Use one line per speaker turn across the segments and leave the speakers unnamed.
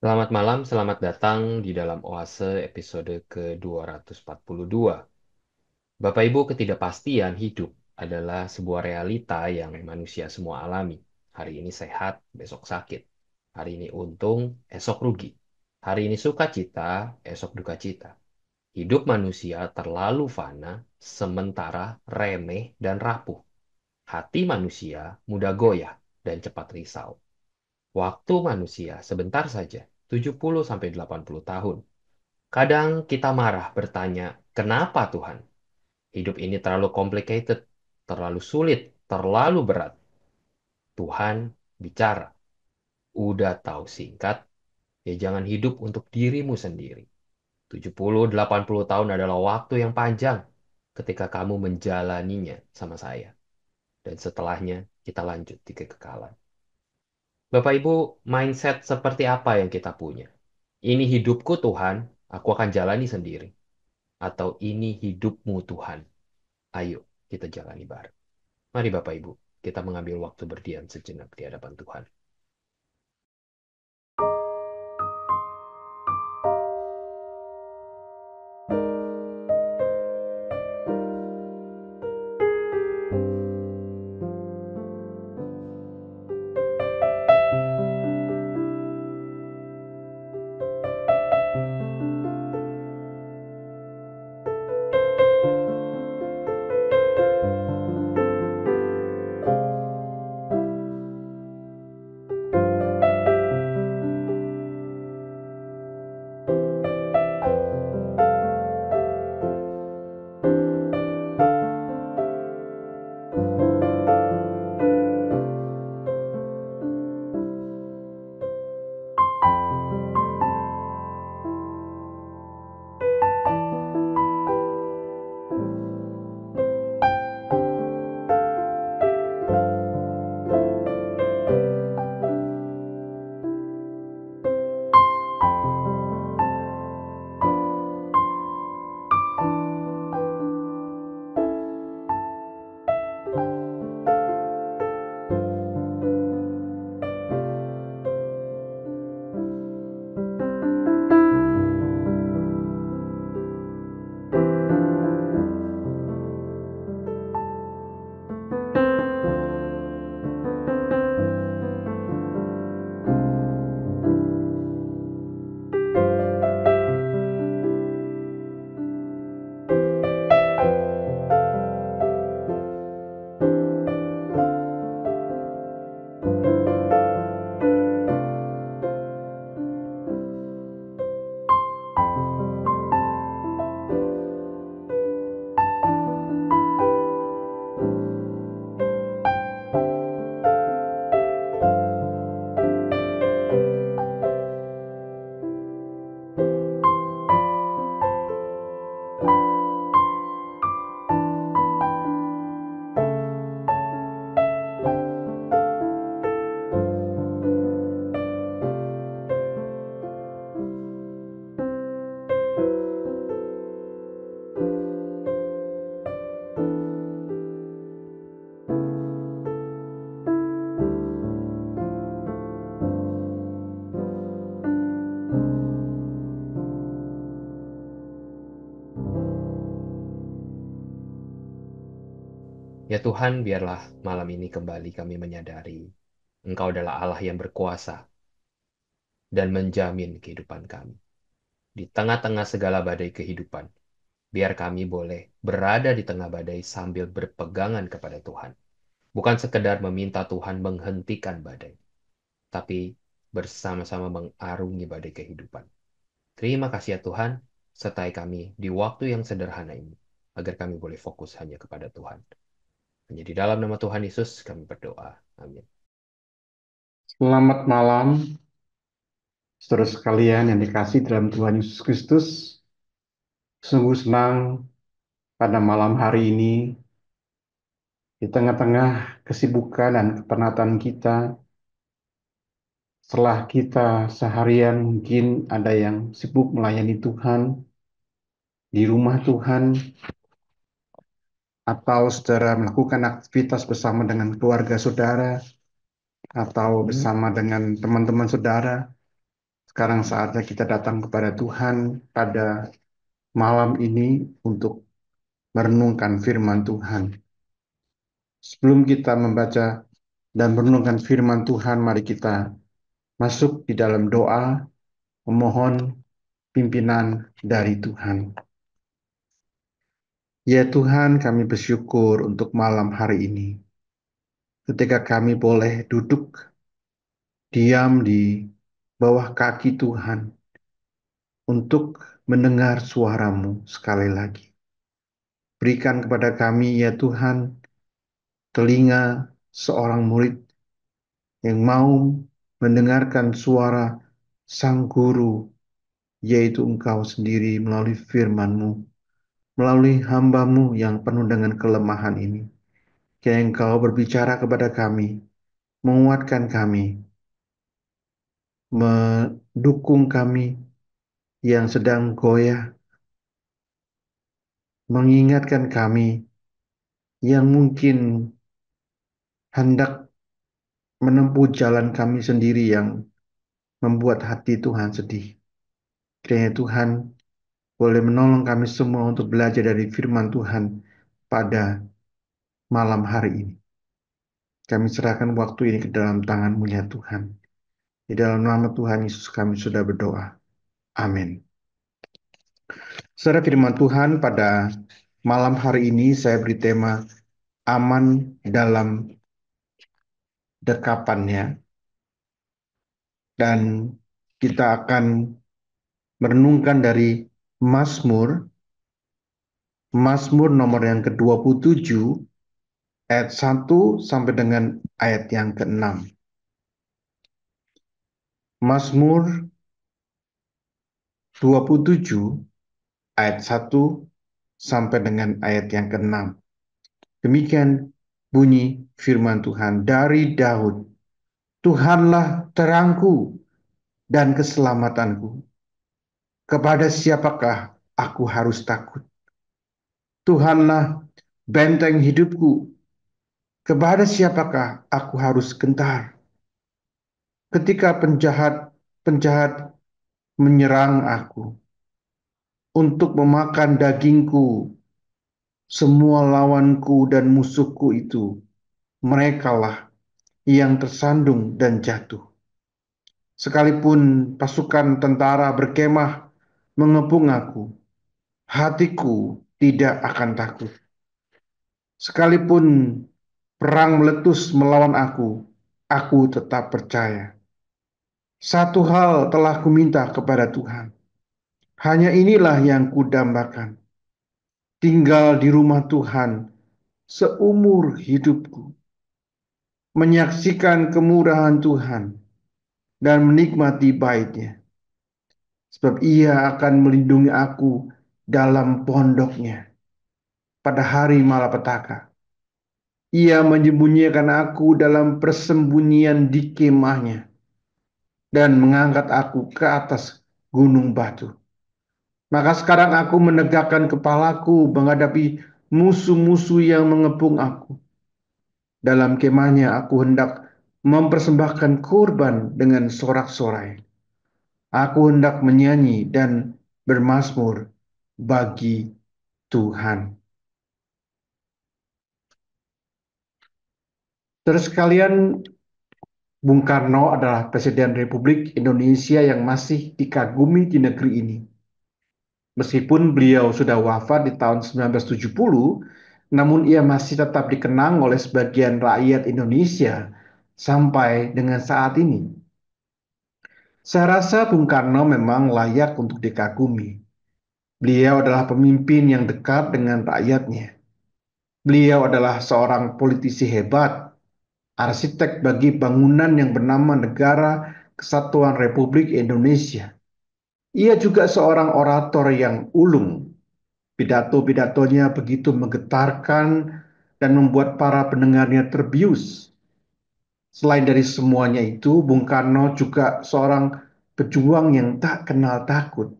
Selamat malam, selamat datang di dalam Oase episode ke-242. Bapak Ibu, ketidakpastian hidup adalah sebuah realita yang manusia semua alami. Hari ini sehat, besok sakit. Hari ini untung, esok rugi. Hari ini sukacita, esok duka cita. Hidup manusia terlalu fana, sementara remeh dan rapuh. Hati manusia mudah goyah dan cepat risau. Waktu manusia sebentar saja, 70 sampai 80 tahun. Kadang kita marah bertanya, kenapa Tuhan? Hidup ini terlalu complicated, terlalu sulit, terlalu berat. Tuhan bicara. Udah tahu singkat, ya jangan hidup untuk dirimu sendiri. 70-80 tahun adalah waktu yang panjang ketika kamu menjalaninya sama saya. Dan setelahnya kita lanjut di kekekalan. Bapak Ibu, mindset seperti apa yang kita punya? Ini hidupku Tuhan, aku akan jalani sendiri. Atau ini hidupmu Tuhan, ayo kita jalani bareng. Mari Bapak Ibu, kita mengambil waktu berdiam sejenak di hadapan Tuhan. Ya Tuhan, biarlah malam ini kembali kami menyadari Engkau adalah Allah yang berkuasa dan menjamin kehidupan kami. Di tengah-tengah segala badai kehidupan, biar kami boleh berada di tengah badai sambil berpegangan kepada Tuhan. Bukan sekedar meminta Tuhan menghentikan badai, tapi bersama-sama mengarungi badai kehidupan. Terima kasih ya Tuhan, sertai kami di waktu yang sederhana ini, agar kami boleh fokus hanya kepada Tuhan. Hanya di dalam nama Tuhan Yesus kami berdoa. Amin.
Selamat malam, saudara sekalian yang dikasih dalam Tuhan Yesus Kristus. Sungguh senang pada malam hari ini, di tengah-tengah kesibukan dan kepenatan kita, setelah kita seharian mungkin ada yang sibuk melayani Tuhan, di rumah Tuhan, atau saudara melakukan aktivitas bersama dengan keluarga saudara, atau bersama dengan teman-teman saudara. Sekarang saatnya kita datang kepada Tuhan pada malam ini untuk merenungkan firman Tuhan. Sebelum kita membaca dan merenungkan firman Tuhan, mari kita masuk di dalam doa memohon pimpinan dari Tuhan. Ya Tuhan, kami bersyukur untuk malam hari ini. Ketika kami boleh duduk diam di bawah kaki Tuhan untuk mendengar suara-Mu sekali lagi. Berikan kepada kami ya Tuhan telinga seorang murid yang mau mendengarkan suara Sang Guru, yaitu Engkau sendiri melalui firman-Mu, melalui hamba-Mu yang penuh dengan kelemahan ini. Kiranya Engkau berbicara kepada kami, menguatkan kami, mendukung kami yang sedang goyah, mengingatkan kami yang mungkin hendak menempuh jalan kami sendiri yang membuat hati Tuhan sedih. Kiranya Tuhan boleh menolong kami semua untuk belajar dari firman Tuhan pada malam hari ini. Kami serahkan waktu ini ke dalam tangan-Mu ya Tuhan. Di dalam nama Tuhan Yesus kami sudah berdoa. Amin. Saudara, firman Tuhan pada malam hari ini saya beri tema aman dalam dekapannya. Dan kita akan merenungkan dari Mazmur nomor yang ke-27 ayat 1 sampai dengan ayat yang ke-6. Mazmur 27 ayat 1 sampai dengan ayat yang ke-6. Demikian bunyi firman Tuhan dari Daud. Tuhanlah terangku dan keselamatanku. Kepada siapakah aku harus takut? Tuhanlah benteng hidupku. Kepada siapakah aku harus gentar? Ketika penjahat menyerang aku untuk memakan dagingku, semua lawanku dan musuhku itu, merekalah yang tersandung dan jatuh. Sekalipun pasukan tentara berkemah mengepung aku, hatiku tidak akan takut. Sekalipun perang meletus melawan aku tetap percaya. Satu hal telah kuminta kepada Tuhan. Hanya inilah yang kudambakan. Tinggal di rumah Tuhan seumur hidupku. Menyaksikan kemurahan Tuhan dan menikmati bait-Nya. Sebab Ia akan melindungi aku dalam pondok-Nya pada hari malapetaka. Ia menyembunyikan aku dalam persembunyian di kemah-Nya dan mengangkat aku ke atas gunung batu. Maka sekarang aku menegakkan kepalaku menghadapi musuh-musuh yang mengepung aku. Dalam kemahnya aku hendak mempersembahkan kurban dengan sorak-sorai. Aku hendak menyanyi dan bermazmur bagi Tuhan. Terus sekalian, Bung Karno adalah Presiden Republik Indonesia yang masih dikagumi di negeri ini. Meskipun beliau sudah wafat di tahun 1970, namun ia masih tetap dikenang oleh sebagian rakyat Indonesia sampai dengan saat ini. Saya rasa Bung Karno memang layak untuk dikagumi. Beliau adalah pemimpin yang dekat dengan rakyatnya. Beliau adalah seorang politisi hebat, arsitek bagi bangunan yang bernama Negara Kesatuan Republik Indonesia. Ia juga seorang orator yang ulung. Pidato-pidatonya begitu menggetarkan dan membuat para pendengarnya terbius. Selain dari semuanya itu, Bung Karno juga seorang pejuang yang tak kenal takut.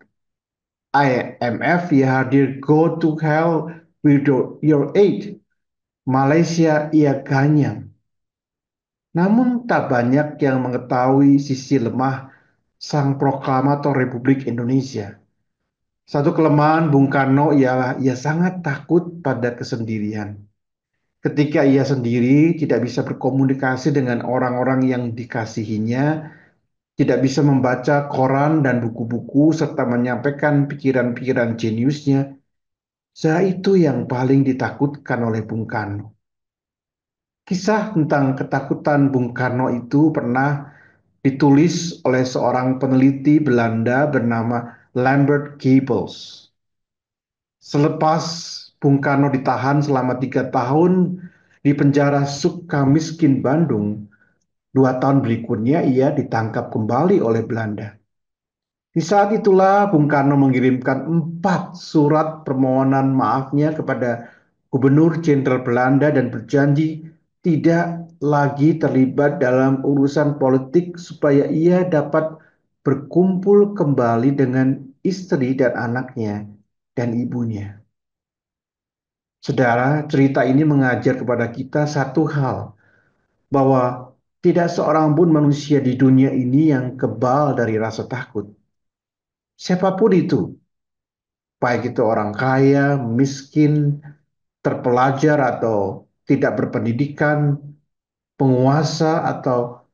IMF ia hadir go to hell with your aid. Malaysia ia ganyang. Namun tak banyak yang mengetahui sisi lemah sang proklamator Republik Indonesia. Satu kelemahan Bung Karno ialah ia sangat takut pada kesendirian. Ketika ia sendiri tidak bisa berkomunikasi dengan orang-orang yang dikasihinya, tidak bisa membaca koran dan buku-buku serta menyampaikan pikiran-pikiran jeniusnya, saya itu yang paling ditakutkan oleh Bung Karno. Kisah tentang ketakutan Bung Karno itu pernah ditulis oleh seorang peneliti Belanda bernama Lambert Goebbels. Selepas Bung Karno ditahan selama 3 tahun di penjara Sukamiskin Bandung, 2 tahun berikutnya ia ditangkap kembali oleh Belanda. Di saat itulah Bung Karno mengirimkan 4 surat permohonan maafnya kepada Gubernur Jenderal Belanda dan berjanji tidak lagi terlibat dalam urusan politik supaya ia dapat berkumpul kembali dengan istri dan anaknya dan ibunya. Saudara, cerita ini mengajar kepada kita satu hal, bahwa tidak seorang pun manusia di dunia ini yang kebal dari rasa takut. Siapapun itu, baik itu orang kaya, miskin, terpelajar atau tidak berpendidikan, penguasa atau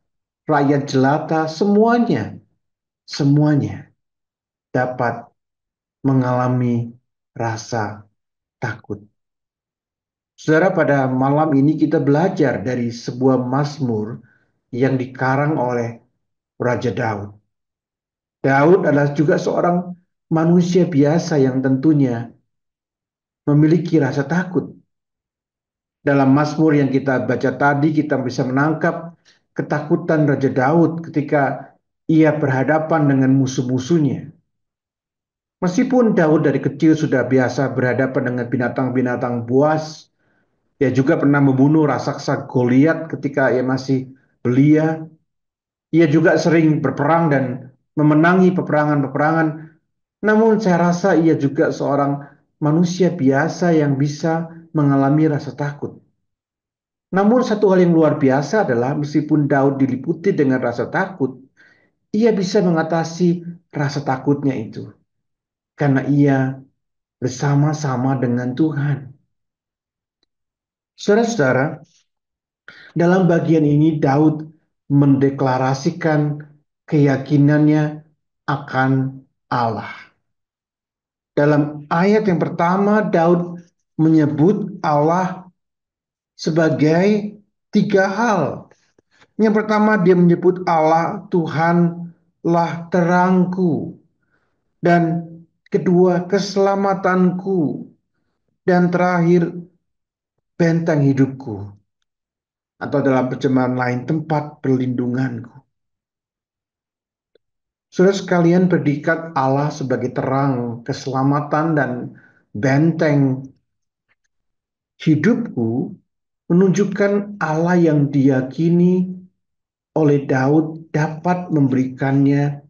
rakyat jelata, semuanya dapat mengalami rasa takut. Saudara, pada malam ini kita belajar dari sebuah mazmur yang dikarang oleh Raja Daud. Daud adalah juga seorang manusia biasa yang tentunya memiliki rasa takut. Dalam Mazmur yang kita baca tadi, kita bisa menangkap ketakutan Raja Daud ketika ia berhadapan dengan musuh-musuhnya. Meskipun Daud dari kecil sudah biasa berhadapan dengan binatang-binatang buas, ia juga pernah membunuh raksasa Goliat ketika ia masih belia. Ia juga sering berperang dan memenangi peperangan-peperangan. Namun saya rasa ia juga seorang manusia biasa yang bisa mengalami rasa takut. Namun satu hal yang luar biasa adalah meskipun Daud diliputi dengan rasa takut, ia bisa mengatasi rasa takutnya itu. Karena ia bersama-sama dengan Tuhan. Saudara-saudara, dalam bagian ini Daud mendeklarasikan keyakinannya akan Allah. Dalam ayat yang pertama, Daud menyebut Allah sebagai 3 hal. Yang pertama, dia menyebut Allah Tuhanlah terangku. Dan kedua, keselamatanku. Dan terakhir, benteng hidupku. Atau dalam terjemahan lain, tempat perlindunganku. Saudara sekalian, predikat Allah sebagai terang, keselamatan, dan benteng hidupku menunjukkan Allah yang diyakini oleh Daud dapat memberikannya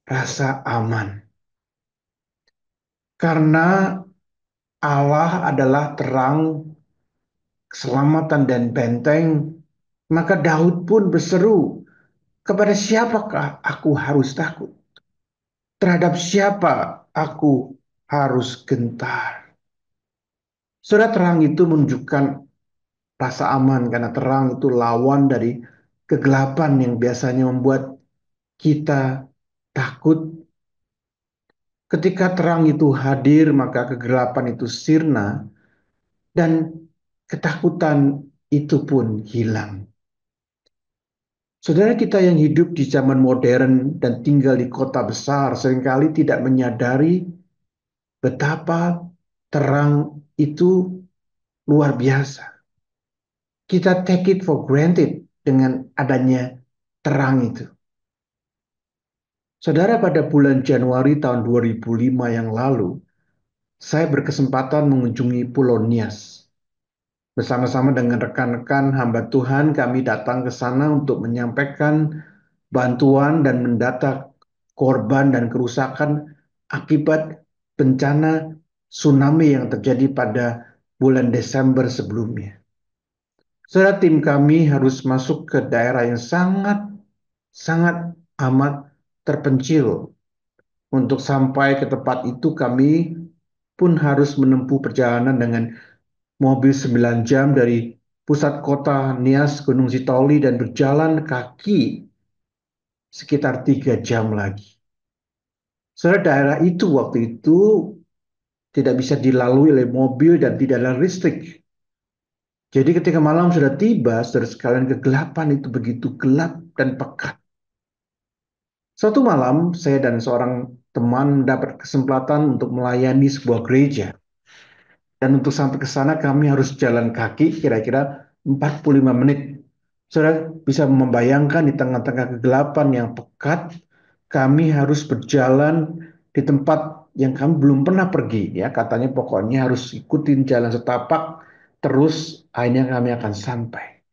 rasa aman. Karena Allah adalah terang, keselamatan, dan benteng, maka Daud pun berseru, kepada siapakah aku harus takut? Terhadap siapa aku harus gentar? Surat terang itu menunjukkan rasa aman karena terang itu lawan dari kegelapan yang biasanya membuat kita takut. Ketika terang itu hadir, maka kegelapan itu sirna dan ketakutan itu pun hilang. Saudara kita yang hidup di zaman modern dan tinggal di kota besar seringkali tidak menyadari betapa terang itu luar biasa. Kita take it for granted dengan adanya terang itu. Saudara, pada bulan Januari tahun 2005 yang lalu, saya berkesempatan mengunjungi Pulau Nias. Bersama-sama dengan rekan-rekan hamba Tuhan, kami datang ke sana untuk menyampaikan bantuan dan mendata korban dan kerusakan akibat bencana tsunami yang terjadi pada bulan Desember sebelumnya. Saudara, tim kami harus masuk ke daerah yang sangat amat terpencil. Untuk sampai ke tempat itu kami pun harus menempuh perjalanan dengan mobil 9 jam dari pusat kota Nias Gunung Sitoli dan berjalan kaki sekitar 3 jam lagi. Soalnya daerah itu waktu itu tidak bisa dilalui oleh mobil dan tidak ada listrik. Jadi ketika malam sudah tiba, saudara sekalian kegelapan itu begitu gelap dan pekat. Suatu malam, saya dan seorang teman mendapat kesempatan untuk melayani sebuah gereja. Dan untuk sampai ke sana kami harus jalan kaki kira-kira 45 menit. Saudara bisa membayangkan di tengah-tengah kegelapan yang pekat, kami harus berjalan di tempat yang kami belum pernah pergi. Ya, katanya pokoknya harus ikutin jalan setapak, terus akhirnya kami akan sampai.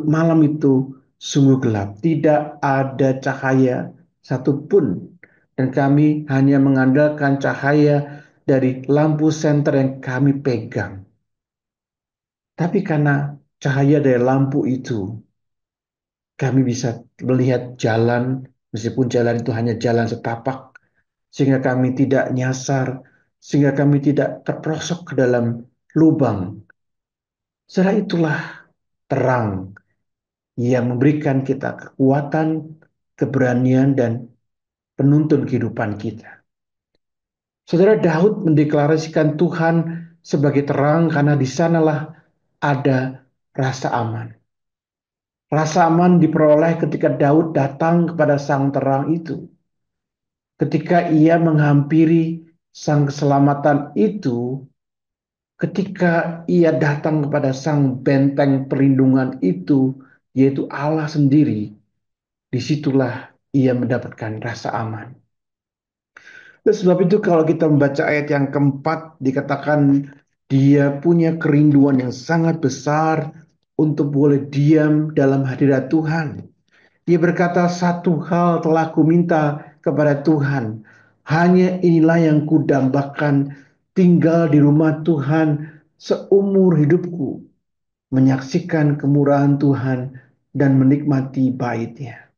Malam itu sungguh gelap, tidak ada cahaya satupun, dan kami hanya mengandalkan cahaya dari lampu senter yang kami pegang. Tapi karena cahaya dari lampu itu, kami bisa melihat jalan, meskipun jalan itu hanya jalan setapak, sehingga kami tidak nyasar, sehingga kami tidak terperosok ke dalam lubang. Setelah itulah terang yang memberikan kita kekuatan, keberanian, dan penuntun kehidupan kita. Saudara Daud mendeklarasikan Tuhan sebagai terang karena di sanalah ada rasa aman. Rasa aman diperoleh ketika Daud datang kepada sang terang itu. Ketika ia menghampiri sang keselamatan itu, ketika ia datang kepada sang benteng perlindungan itu, yaitu Allah sendiri, disitulah ia mendapatkan rasa aman. Oleh sebab itu kalau kita membaca ayat yang keempat dikatakan dia punya kerinduan yang sangat besar untuk boleh diam dalam hadirat Tuhan. Dia berkata satu hal telah kuminta kepada Tuhan. Hanya inilah yang kudambakan tinggal di rumah Tuhan seumur hidupku. Menyaksikan kemurahan Tuhan dan menikmati bait-Nya.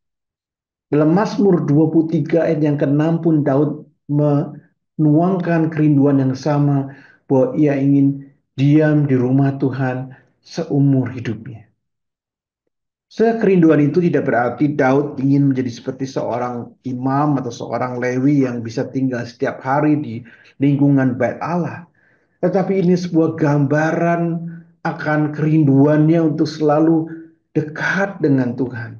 Dalam Mazmur 23 ayat yang ke-6 pun Daud menuangkan kerinduan yang sama bahwa ia ingin diam di rumah Tuhan seumur hidupnya. Kerinduan itu tidak berarti Daud ingin menjadi seperti seorang imam atau seorang Lewi yang bisa tinggal setiap hari di lingkungan bait Allah. Tetapi ini sebuah gambaran akan kerinduannya untuk selalu dekat dengan Tuhan.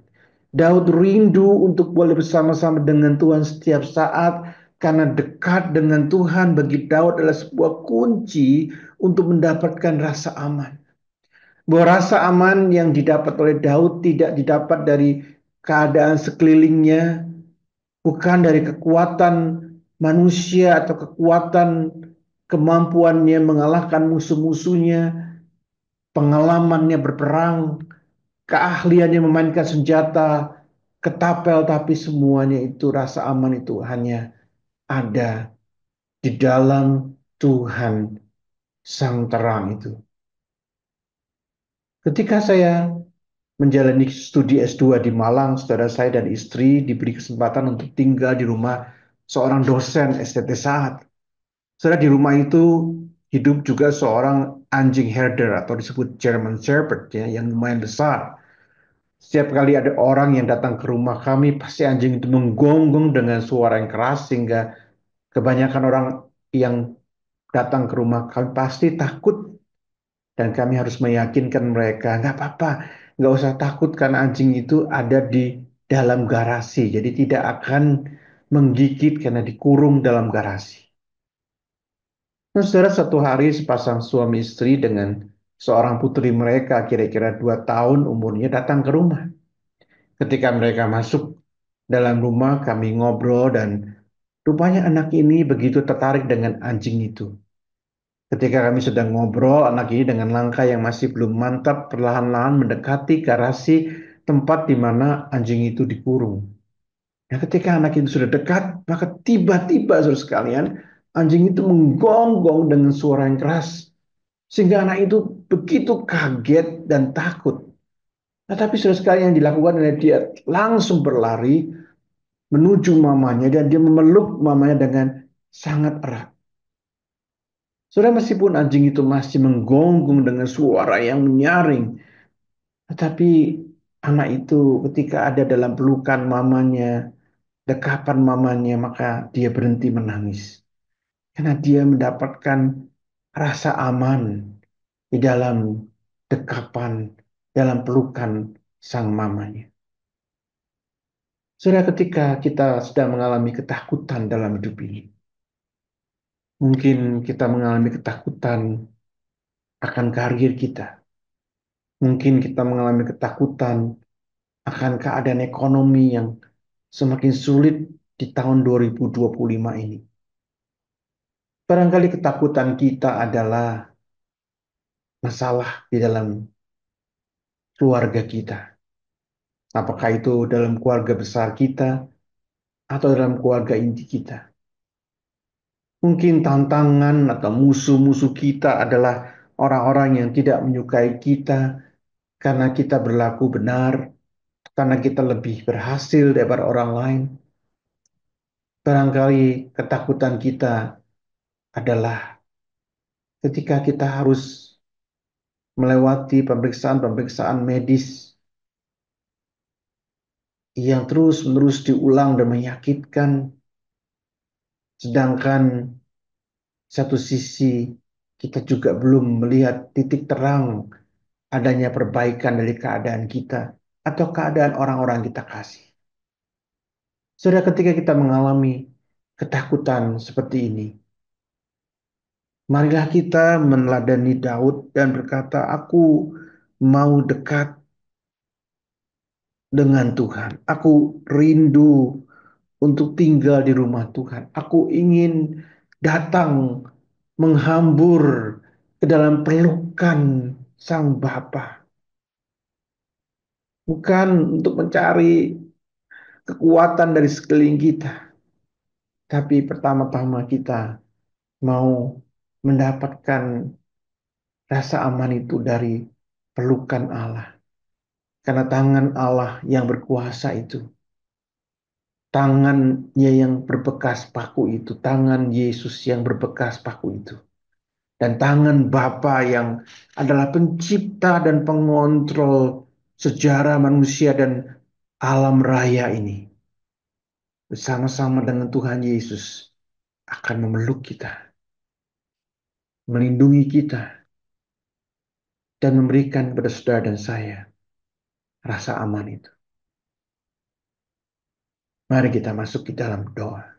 Daud rindu untuk boleh bersama-sama dengan Tuhan setiap saat karena dekat dengan Tuhan bagi Daud adalah sebuah kunci untuk mendapatkan rasa aman. Bahwa rasa aman yang didapat oleh Daud tidak didapat dari keadaan sekelilingnya, bukan dari kekuatan manusia atau kekuatan kemampuannya mengalahkan musuh-musuhnya, pengalamannya berperang, keahliannya memainkan senjata, ketapel, tapi semuanya itu rasa aman itu hanya ada di dalam Tuhan Sang Terang itu. Ketika saya menjalani studi S2 di Malang, saudara saya dan istri diberi kesempatan untuk tinggal di rumah seorang dosen STT Saat. Saudara, di rumah itu hidup juga seorang anjing herder atau disebut German Shepherd ya, yang lumayan besar. Setiap kali ada orang yang datang ke rumah kami, pasti anjing itu menggonggong dengan suara yang keras sehingga kebanyakan orang yang datang ke rumah kami pasti takut dan kami harus meyakinkan mereka, nggak apa-apa, nggak usah takut karena anjing itu ada di dalam garasi, jadi tidak akan menggigit karena dikurung dalam garasi. Nah, saudara, satu hari sepasang suami istri dengan seorang putri mereka kira-kira 2 tahun umurnya datang ke rumah. Ketika mereka masuk dalam rumah, kami ngobrol dan rupanya anak ini begitu tertarik dengan anjing itu. Ketika kami sedang ngobrol, anak ini dengan langkah yang masih belum mantap perlahan-lahan mendekati garasi tempat di mana anjing itu dikurung. Nah, ketika anak itu sudah dekat, maka tiba-tiba saudara sekalian, anjing itu menggonggong dengan suara yang keras. Sehingga anak itu begitu kaget dan takut. Nah, tapi saudara sekalian yang dilakukan oleh dia langsung berlari menuju mamanya dan dia memeluk mamanya dengan sangat erat. Saudara, meskipun anjing itu masih menggonggong dengan suara yang menyaring, tetapi anak itu ketika ada dalam pelukan mamanya, dekapan mamanya, maka dia berhenti menangis. Karena dia mendapatkan rasa aman di dalam dekapan, dalam pelukan sang mamanya. Saudara, ketika kita sedang mengalami ketakutan dalam hidup ini, mungkin kita mengalami ketakutan akan karir kita. Mungkin kita mengalami ketakutan akan keadaan ekonomi yang semakin sulit di tahun 2025 ini. Barangkali ketakutan kita adalah masalah di dalam keluarga kita. Apakah itu dalam keluarga besar kita atau dalam keluarga inti kita. Mungkin tantangan atau musuh-musuh kita adalah orang-orang yang tidak menyukai kita karena kita berlaku benar, karena kita lebih berhasil daripada orang lain. Barangkali ketakutan kita adalah ketika kita harus melewati pemeriksaan-pemeriksaan medis yang terus-menerus diulang dan menyakitkan, sedangkan satu sisi kita juga belum melihat titik terang adanya perbaikan dari keadaan kita atau keadaan orang-orang kita kasih. Saudara, ketika kita mengalami ketakutan seperti ini, marilah kita meneladani Daud dan berkata, "Aku mau dekat dengan Tuhan. Aku rindu untuk tinggal di rumah Tuhan. Aku ingin datang menghambur ke dalam pelukan Sang Bapa. Bukan untuk mencari kekuatan dari sekeliling kita, tapi pertama-tama kita mau mendapatkan rasa aman itu dari pelukan Allah. Karena tangan Allah yang berkuasa itu, tangannya yang berbekas paku itu, tangan Yesus yang berbekas paku itu, dan tangan Bapa yang adalah pencipta dan pengontrol sejarah manusia dan alam raya ini, bersama-sama dengan Tuhan Yesus akan memeluk kita, melindungi kita, dan memberikan kepada saudara dan saya rasa aman itu. Mari kita masuk ke dalam doa.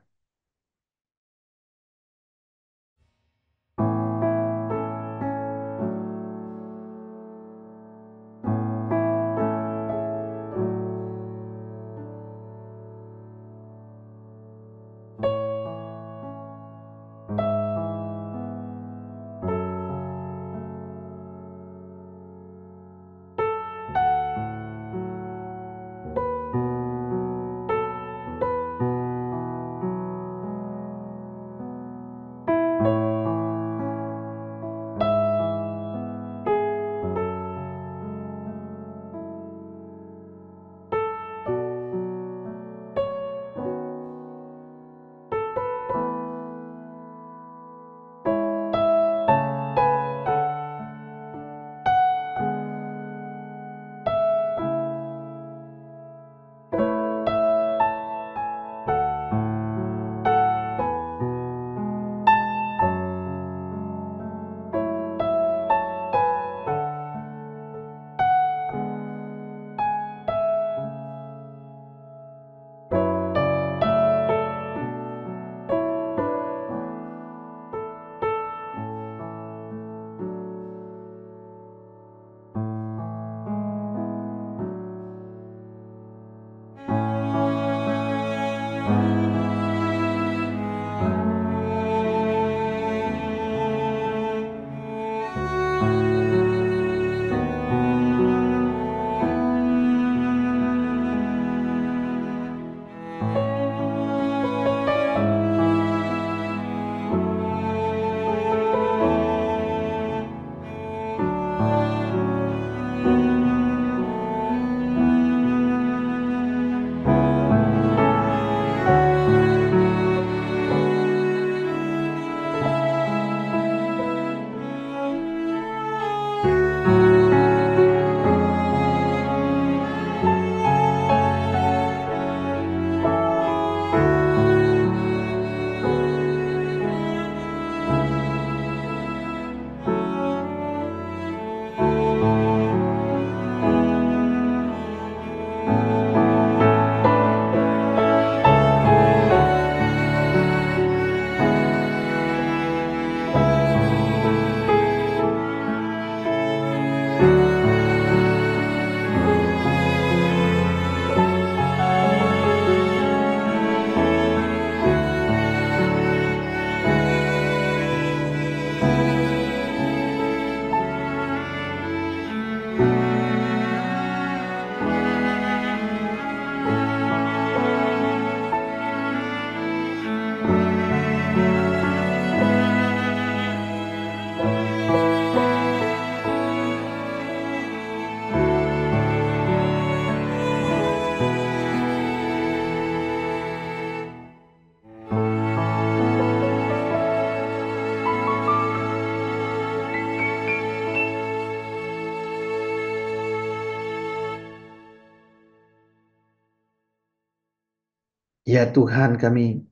Ya Tuhan, kami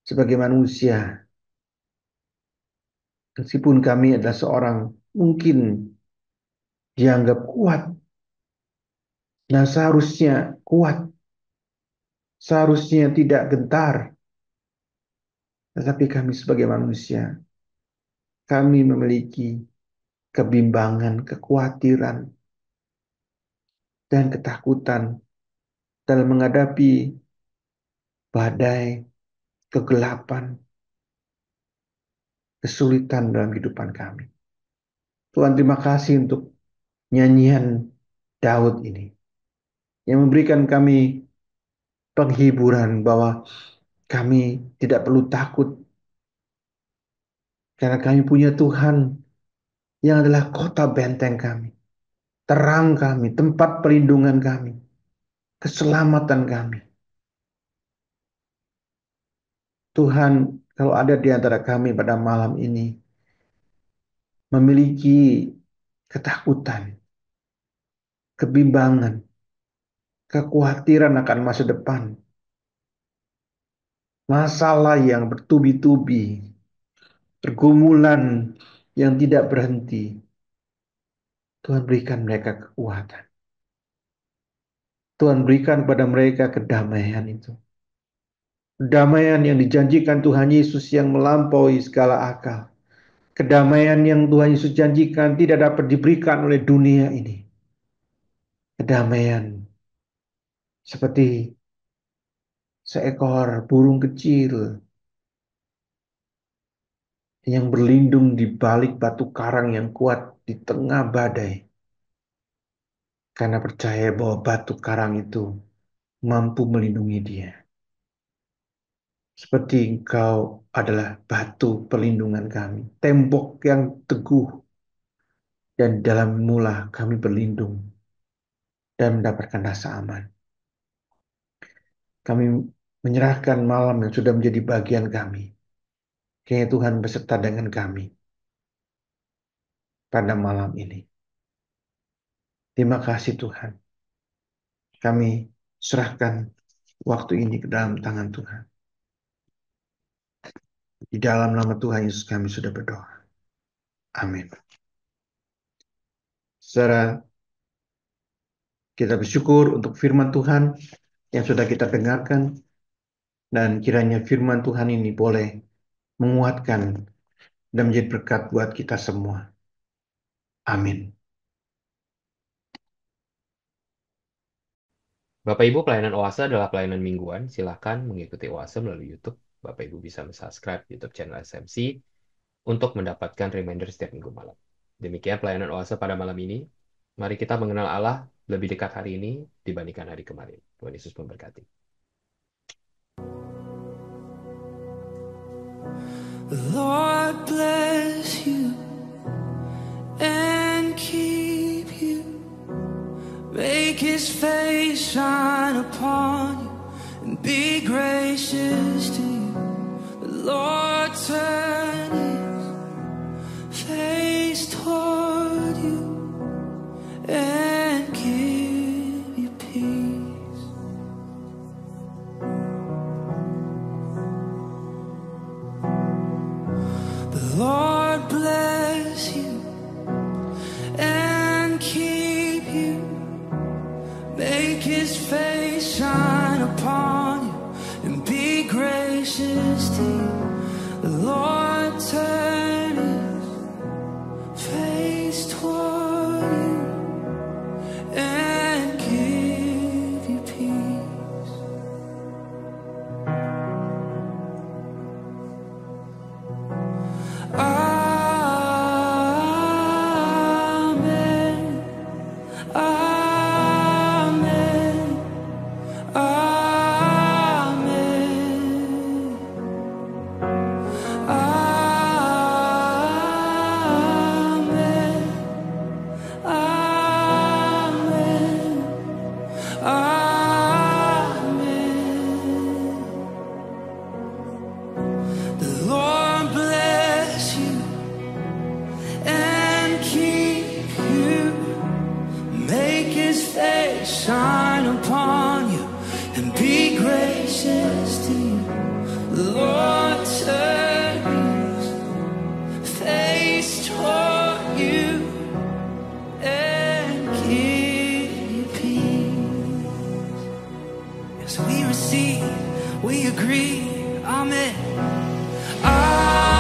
sebagai manusia, meskipun kami adalah seorang mungkin dianggap kuat, nah seharusnya kuat, seharusnya tidak gentar, tetapi kami sebagai manusia, kami memiliki kebimbangan, kekhawatiran, dan ketakutan dalam menghadapi badai, kegelapan, kesulitan dalam kehidupan kami. Tuhan, terima kasih untuk nyanyian Daud ini yang memberikan kami penghiburan bahwa kami tidak perlu takut karena kami punya Tuhan yang adalah kota benteng kami, terang kami, tempat perlindungan kami, keselamatan kami. Tuhan, kalau ada di antara kami pada malam ini memiliki ketakutan, kebimbangan, kekhawatiran akan masa depan, masalah yang bertubi-tubi, pergumulan yang tidak berhenti, Tuhan berikan mereka kekuatan. Tuhan berikan kepada mereka kedamaian itu. Kedamaian yang dijanjikan Tuhan Yesus yang melampaui segala akal. Kedamaian yang Tuhan Yesus janjikan tidak dapat diberikan oleh dunia ini. Kedamaian seperti seekor burung kecil yang berlindung di balik batu karang yang kuat di tengah badai. Karena percaya bahwa batu karang itu mampu melindungi dia. Seperti engkau adalah batu perlindungan kami. Tembok yang teguh. Dan dalam mula kami berlindung. Dan mendapatkan rasa aman. Kami menyerahkan malam yang sudah menjadi bagian kami. Kiranya Tuhan beserta dengan kami. Pada malam ini. Terima kasih Tuhan. Kami serahkan waktu ini ke dalam tangan Tuhan. Di dalam nama Tuhan Yesus kami sudah berdoa. Amin. Saudara, kita bersyukur untuk firman Tuhan yang sudah kita dengarkan. Dan kiranya firman Tuhan ini boleh menguatkan dan menjadi berkat buat kita semua. Amin.
Bapak Ibu, pelayanan Oase adalah pelayanan mingguan. Silakan mengikuti Oase melalui YouTube. Bapak Ibu bisa subscribe YouTube channel SMC untuk mendapatkan reminder setiap minggu malam. Demikian pelayanan Oase pada malam ini. Mari kita mengenal Allah lebih dekat hari ini dibandingkan hari kemarin. Tuhan Yesus memberkati.
The Lord bless you and keep you. Make His face shine upon you and be gracious to you. The Lord turn His face toward you and give you peace. The Lord bless you and keep you. Make His face shine upon you and be gracious to you. The Lord turn His face toward you and give you peace. Amen. Amen. Amen. see, we agree, amen. Amen.